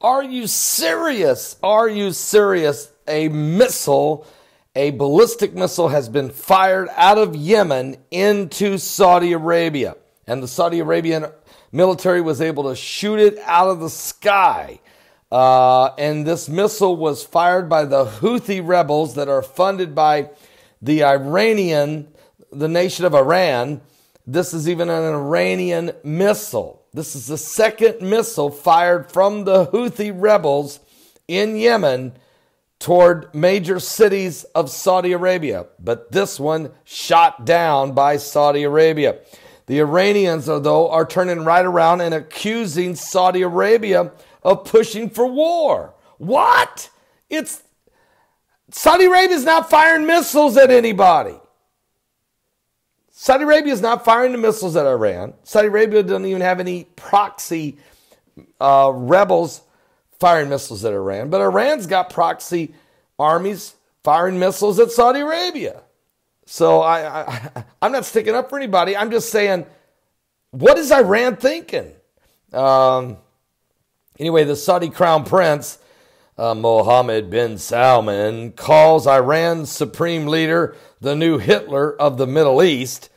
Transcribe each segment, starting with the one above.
Are you serious? Are you serious? A ballistic missile has been fired out of Yemen into Saudi Arabia. And the Saudi Arabian military was able to shoot it out of the sky. And this missile was fired by the Houthi rebels that are funded by the nation of Iran. This is even an Iranian missile. This is the second missile fired from the Houthi rebels in Yemen toward major cities of Saudi Arabia. But this one shot down by Saudi Arabia. The Iranians, though, are turning right around and accusing Saudi Arabia of pushing for war. What? Saudi Arabia is not firing missiles at anybody. Saudi Arabia is not firing the missiles at Iran. Saudi Arabia doesn't even have any proxy rebels firing missiles at Iran. But Iran's got proxy armies firing missiles at Saudi Arabia. So I'm not sticking up for anybody. I'm just saying, what is Iran thinking? Anyway, the Saudi crown prince, Mohammed bin Salman, calls Iran's supreme leader the new Hitler of the Middle East,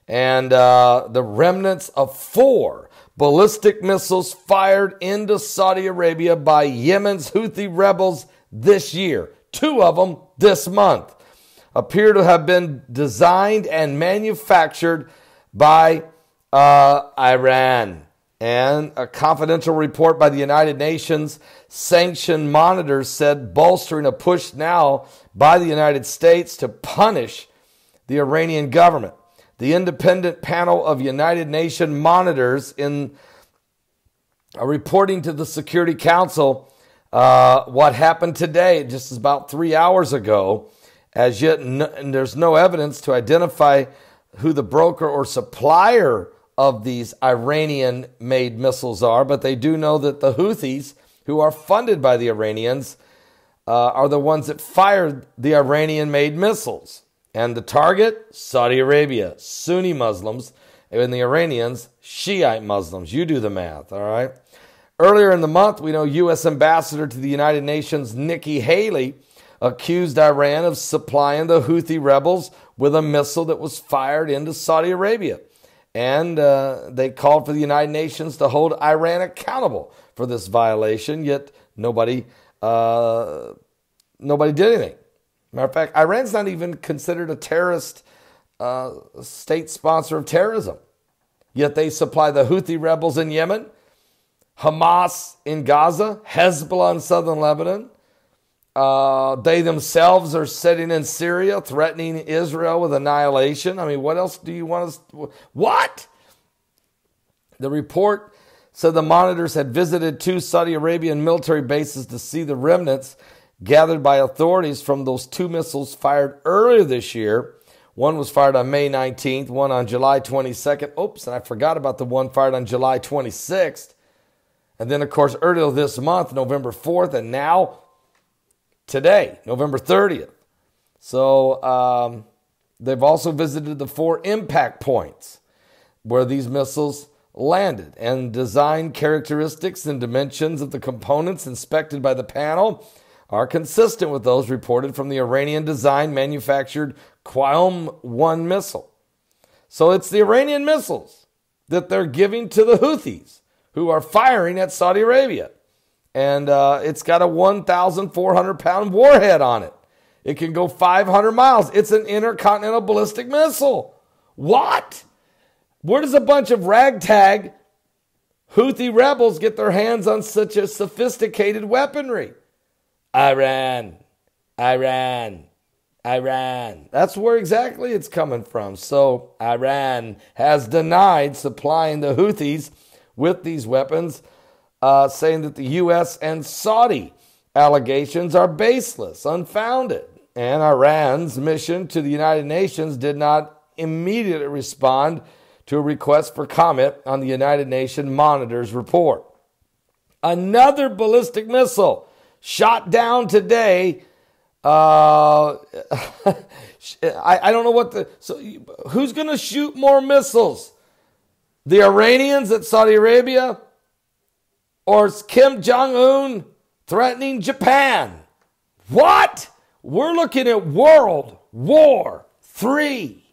and the remnants of 4 ballistic missiles fired into Saudi Arabia by Yemen's Houthi rebels this year, 2 of them this month, appear to have been designed and manufactured by Iran. And a confidential report by the United Nations sanctioned monitors said, bolstering a push now by the United States to punish the Iranian government. The independent panel of United Nations monitors in reporting to the Security Council what happened today, just about 3 hours ago. As yet, there's no evidence to identify who the broker or supplier of these Iranian-made missiles are, but they do know that the Houthis, who are funded by the Iranians, are the ones that fired the Iranian-made missiles. And the target, Saudi Arabia, Sunni Muslims, and the Iranians, Shiite Muslims. You do the math, all right? Earlier in the month, we know U.S. Ambassador to the United Nations, Nikki Haley, accused Iran of supplying the Houthi rebels with a missile that was fired into Saudi Arabia. And they called for the United Nations to hold Iran accountable for this violation, yet nobody did anything. Matter of fact, Iran's not even considered a terrorist state sponsor of terrorism. Yet they supply the Houthi rebels in Yemen, Hamas in Gaza, Hezbollah in southern Lebanon. They themselves are sitting in Syria, threatening Israel with annihilation. I mean, what else do you want us? What? The report said the monitors had visited 2 Saudi Arabian military bases to see the remnants gathered by authorities from those 2 missiles fired earlier this year. One was fired on May 19th, one on July 22nd. Oops, and I forgot about the one fired on July 26th. And then, of course, earlier this month, November 4th, and now today, November 30th. So they've also visited the 4 impact points where these missiles landed, and design characteristics and dimensions of the components inspected by the panel are consistent with those reported from the Iranian design manufactured Qiyam-1 missile. So it's the Iranian missiles that they're giving to the Houthis, who are firing at Saudi Arabia. And it's got a 1,400-pound warhead on it. It can go 500 miles. It's an intercontinental ballistic missile. What? Where does a bunch of ragtag Houthi rebels get their hands on such a sophisticated weaponry? Iran. That's where exactly it's coming from. So Iran has denied supplying the Houthis with these weapons, saying that the U.S. and Saudi allegations are baseless, unfounded. And Iran's mission to the United Nations did not immediately respond to a request for comment on the United Nations Monitor's report. Another ballistic missile shot down today. I don't know who's going to shoot more missiles? The Iranians at Saudi Arabia Or is Kim Jong-un threatening Japan? What? We're looking at World War III.